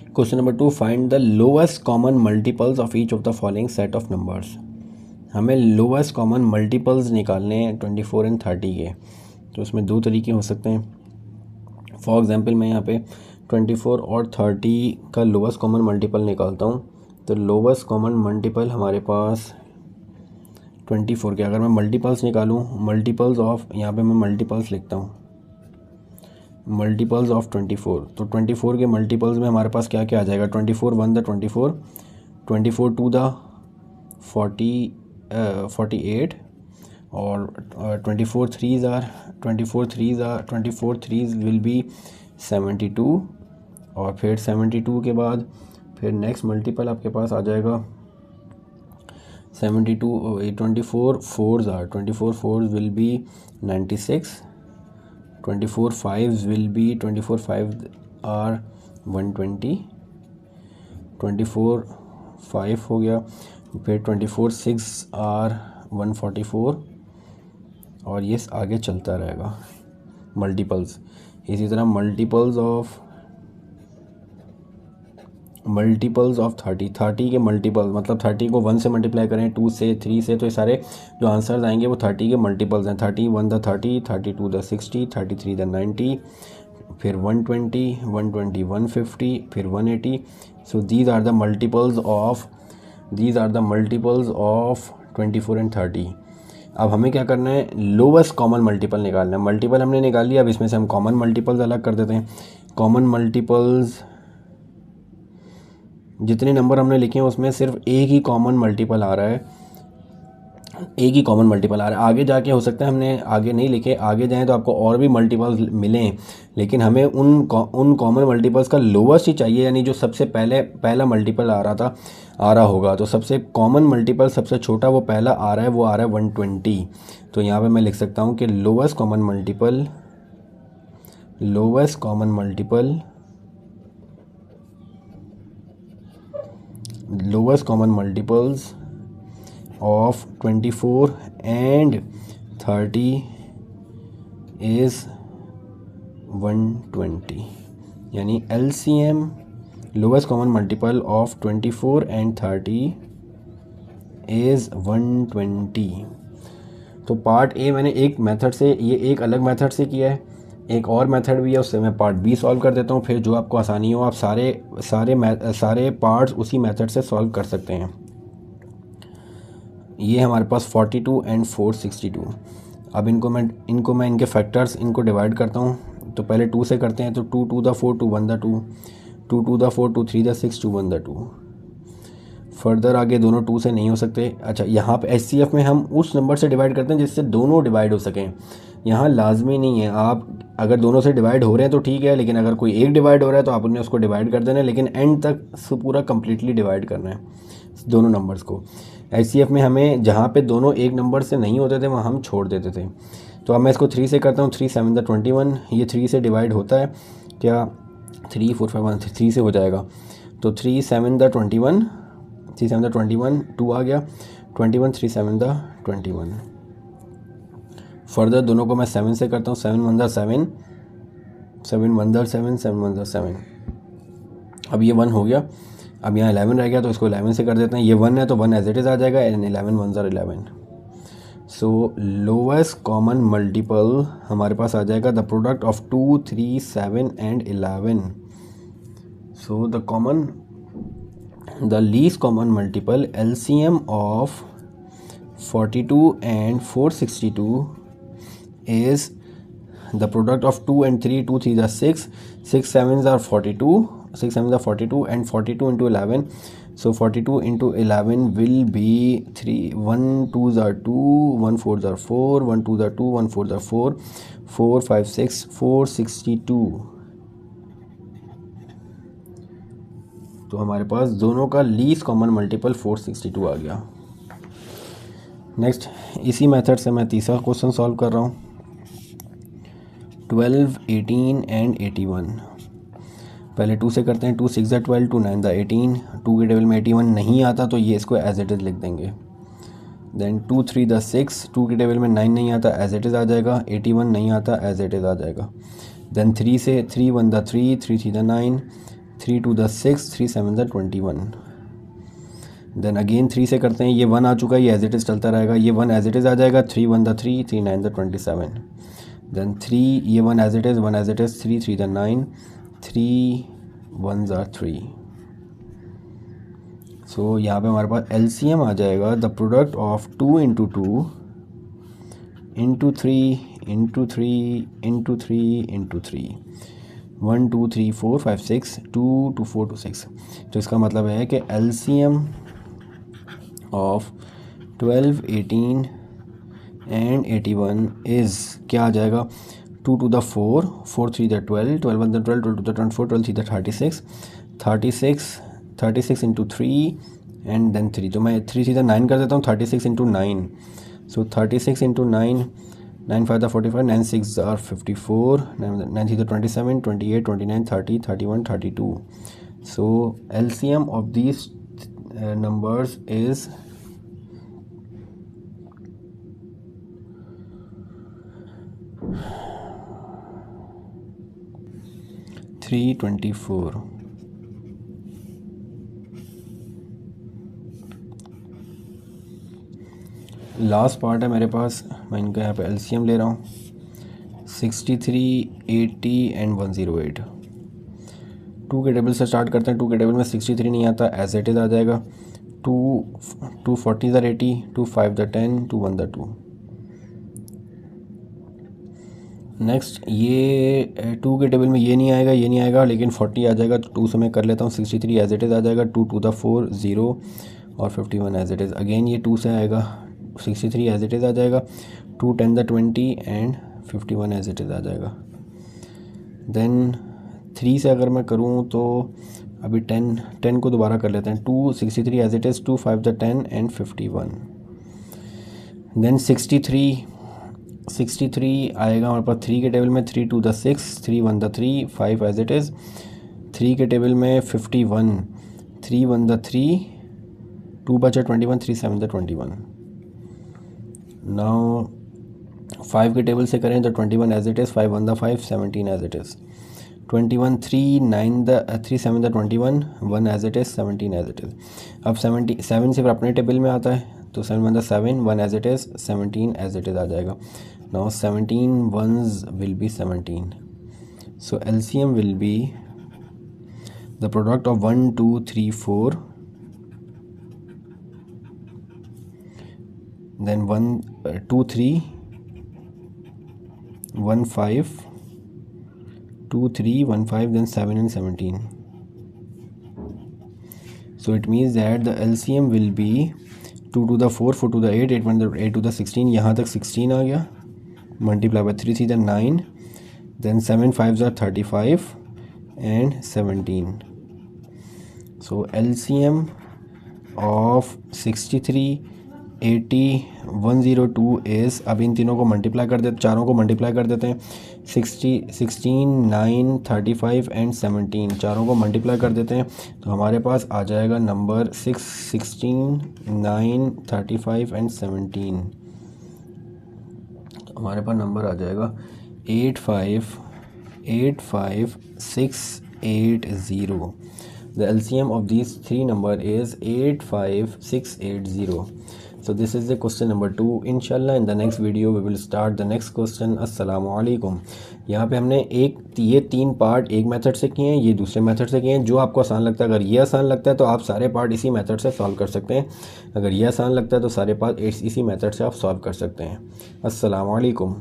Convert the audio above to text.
Question number 2, find the lowest common multiples of each of the following set of numbers. हमें lowest common multiples निकालने हैं 24 and 30 के। तो उसमें दो तरीके हो सकते हैं। फॉर एग्जांपल मैं यहाँ पे 24 और 30 का लोएस्ट कॉमन मल्टीपल निकालता हूँ। तो लोएस्ट कॉमन मल्टीपल हमारे पास 24 के, अगर मैं मल्टीपल्स निकालूँ, मल्टीपल्स ऑफ, यहाँ पे मैं मल्टीपल्स लिखता हूँ, मल्टीपल्स ऑफ 24। तो 24 के मल्टीपल्स में हमारे पास क्या क्या आ जाएगा? 24 1 द 24, 24 2 द 48, और 24 3s are 24 3s will be 72। और फिर 72 के बाद फिर नेक्स्ट मल्टीपल आपके पास आ जाएगा 72, 24 4s are 24 4s will be 96, 24 5s will be 24 5 are 120, 24 5 हो गया, फिर 24 6 are 144, और ये आगे चलता रहेगा मल्टीपल्स। इसी तरह मल्टीपल्स ऑफ 30 के मल्टीपल्स, मतलब 30 को 1 से मल्टीप्लाई करें, 2 से, 3 से, तो ये सारे जो आंसर्स आएंगे वो 30 के मल्टीपल्स हैं। 31 द 30, 32 द 60, 33 द 90, फिर 120 150, फिर 180। So these are the multiples of 24 and 30। अब हमें क्या करना है? लोवेस्ट कॉमन मल्टीपल निकालना है। मल्टीपल हमने निकाल लिया, अब इसमें से हम कॉमन मल्टीपल्स अलग कर देते हैं। कॉमन मल्टीपल्स, जितने नंबर हमने लिखे हैं उसमें सिर्फ एक ही कॉमन मल्टीपल आ रहा है, आगे जाके हो सकता है हमने आगे नहीं लिखे, आगे जाएं तो आपको और भी मल्टीपल्स मिलें, लेकिन हमें उन कॉमन मल्टीपल्स का लोवेस्ट ही चाहिए, यानी जो सबसे पहला मल्टीपल आ रहा होगा। तो सबसे कॉमन मल्टीपल सबसे छोटा वो पहला आ रहा है, वो आ रहा है 120। तो यहाँ पे मैं लिख सकता हूँ कि lowest common multiples of 24 and 30 is 120, यानी LCM lowest common multiple of 24 and 30 is 120। तो पार्ट ए मैंने एक मेथड से, ये एक अलग मेथड से किया है, एक और मेथड भी है, उससे मैं पार्ट बी सॉल्व कर देता हूँ। फिर जो आपको आसानी हो आप सारे पार्ट्स उसी मेथड से सॉल्व कर सकते हैं। ये हमारे पास 42 एंड 462। अब इनको मैं इनके फैक्टर्स इनको डिवाइड करता हूँ। तो पहले 2 से करते हैं, तो 2 2 the 4 2 1 the 2, 2 2 the 4 2 3 the 6 2 1 the 2। Further आगे दोनों 2 से नहीं हो सकते। अच्छा, यहाँ पे HCF में हम उस नंबर से डिवाइड करते हैं जिससे दोनों डिवाइड हो सकें। यहाँ लाजमी नहीं है, आप अगर दोनों से डिवाइड हो रहे हैं तो ठीक है, लेकिन अगर कोई एक डिवाइड हो रहा है तो आप उन्हें उसको डिवाइड कर देना है, लेकिन एंड तक पूरा कम्प्लीटली डिवाइड करना है दोनों नंबर्स को। HCF में हमें जहाँ पे दोनों एक नंबर से नहीं होते थे वहाँ हम छोड़ देते थे। तो अब मैं इसको 3 से करता हूँ, 3 7 द 21, ये 3 से डिवाइड होता है क्या? 3 4 5 1 3 से हो जाएगा। तो 3 7 द 21, 3 7 द 21, 2 आ गया, 21 3 7 द 21। फर्दर दोनों को मैं 7 से करता हूँ, 7 1 द 7, 7 1 द 7, 7 1 द 7। अब ये 1 हो गया। अब यहाँ 11 रह गया, तो इसको 11 से कर देते हैं। ये 1 है तो 1 एज इट इज़ आ जाएगा, and 11 1s are 11। So lowest common multiple हमारे पास आ जाएगा the product of 2 3 7 and 11। So the least common multiple LCM of 42 and 462 is the product of 2 and 3, 2 3 are 6, 6 7s are 42, 6 7s are 42, and 42 into 11. So 42 into 11 will be 3, 1 2s are 2, 1 4s are 4, 1 2s are 2, 1 4s are 4, 4 5 6 462। तो हमारे पास दोनों का least common multiple 462 आ गया। Next इसी method से मैं तीसरा question solve कर रहा हूँ। 12 18 एंड 81। पहले 2 से करते हैं, 2 6 द 12, 2 9 द 18। 2 के टेबल में 81 नहीं आता तो ये इसको एज इट इज़ लिख देंगे। देन 2 3 द 6, 2 के टेबल में 9 नहीं आता, एज इट इज़ आ जाएगा। 81 नहीं आता, एज इट इज़ आ जाएगा। देन 3 से 3 1 the 3, 3 3 the 9, 3 2 the 6, 3 7 the 21। Then again 3 से करते हैं, ये 1 आ चुका है, ये एज इट इज़ चलता रहेगा, ये 1 एज इट इज़ आ जाएगा, 3 1 द 3, 3 9 द 27। देन 3, ये 1 as it is, 1 as it is, 3 3 the 9, 3 1 ज़ा 3। सो यहाँ पे हमारे पास LCM आ जाएगा, the product of 2 into 2 into 3 into 3 into 3 into 3, 1 2 3 4 5 6, 2 2 4 2 6। तो इसका मतलब है कि LCM ऑफ 12 18 एंड 81 इज़ क्या आ जाएगा, 2 2 the 4, 4 3 the 12, 12 1 the 12, 12 2 the 24, 12 3 the 36, 36 into 3 and then 3। तो मैं 3 3 द 9 कर देता हूँ, 36 into 9। So 36 into 9, 9 5 the 45, 9 6 are 54, 9 3 the 27, 28 29 30 31 32। सो LCM of these numbers is 324। Last part है मेरे पास, मैं इनका यहाँ पे LCM ले रहा हूँ, 63 80 एंड 108। 2 के टेबल से स्टार्ट करते हैं। 2 के टेबल में 63 नहीं आता, एज इट इज़ आ जाएगा। 2 40 ज़र 80, 2 5 द 10, 2 1 द 2। नेक्स्ट ये 2 के टेबल में ये नहीं आएगा, ये नहीं आएगा, लेकिन 40 आ जाएगा, तो 2 से मैं कर लेता हूँ। 63 एज इट इज़ आ जाएगा, 2 2 द 4 0 और 51 एज इट इज़। अगेन ये 2 से आएगा, 63 एज इट इज़ आ जाएगा, 2 10 the 20 and 51 as it is आ जाएगा। देन 3 से अगर मैं करूँ तो अभी 10 को दोबारा कर लेते हैं। 2 63 as it is, 2 5 the 10 and 51। Then 63 आएगा हमारे पास 3 के टेबल में, 3 2 the 6, 3 1 the 3, 5 as it is. 3 के टेबल में 51, 3 1 द 3, 2 बचा 21, 3 7 द 21। नाउ 5 के टेबल से करें तो 21 as it is, 5 1 the 5, 17 as it is. 21 3 9 the 3 7 the 21, 1 as it is, 17 as it is. अब 7 सिर्फ अपने टेबल में आता है, तो 7 1 the 7, 1 as it is, 17 as it is आ जाएगा। Now 17 ones will be 17. So LCM will be the product of 1 2 3 4, then 1 2 3 1 5, 2 3 1 5, then 7 and 17. So it means that the LCM will be 2 to the 4, 4 to the 8, 8 to the 16, यहाँ तक 16 आ गया, multiply by 3 3 the 9, then 7 5s are 35 and 17. So LCM of 63 80 102 is, अब इन तीनों को multiply कर देते, चारों को मल्टीप्लाई कर देते हैं। 16 9 35 एंड 17, चारों को मल्टीप्लाई कर देते हैं, तो हमारे पास आ जाएगा नंबर 6 16 9 35 एंड 17। तो हमारे पास नंबर आ जाएगा 8585680। The LCM of these three number is 85680. So this is the question number 2. Inshallah in the next video we will start the next question. Assalamu alaikum. यहाँ पे हमने ये 3 पार्ट एक मेथड से किए हैं, ये दूसरे मेथड से किए हैं। जो आपको आसान लगता है, अगर ये आसान लगता है तो आप सारे पार्ट इसी मेथड से सॉल्व कर सकते हैं। अगर ये आसान लगता है तो सारे पार्ट इसी मेथड से आप सॉल्व कर सकते हैं। अस्सलामु अलैकुम।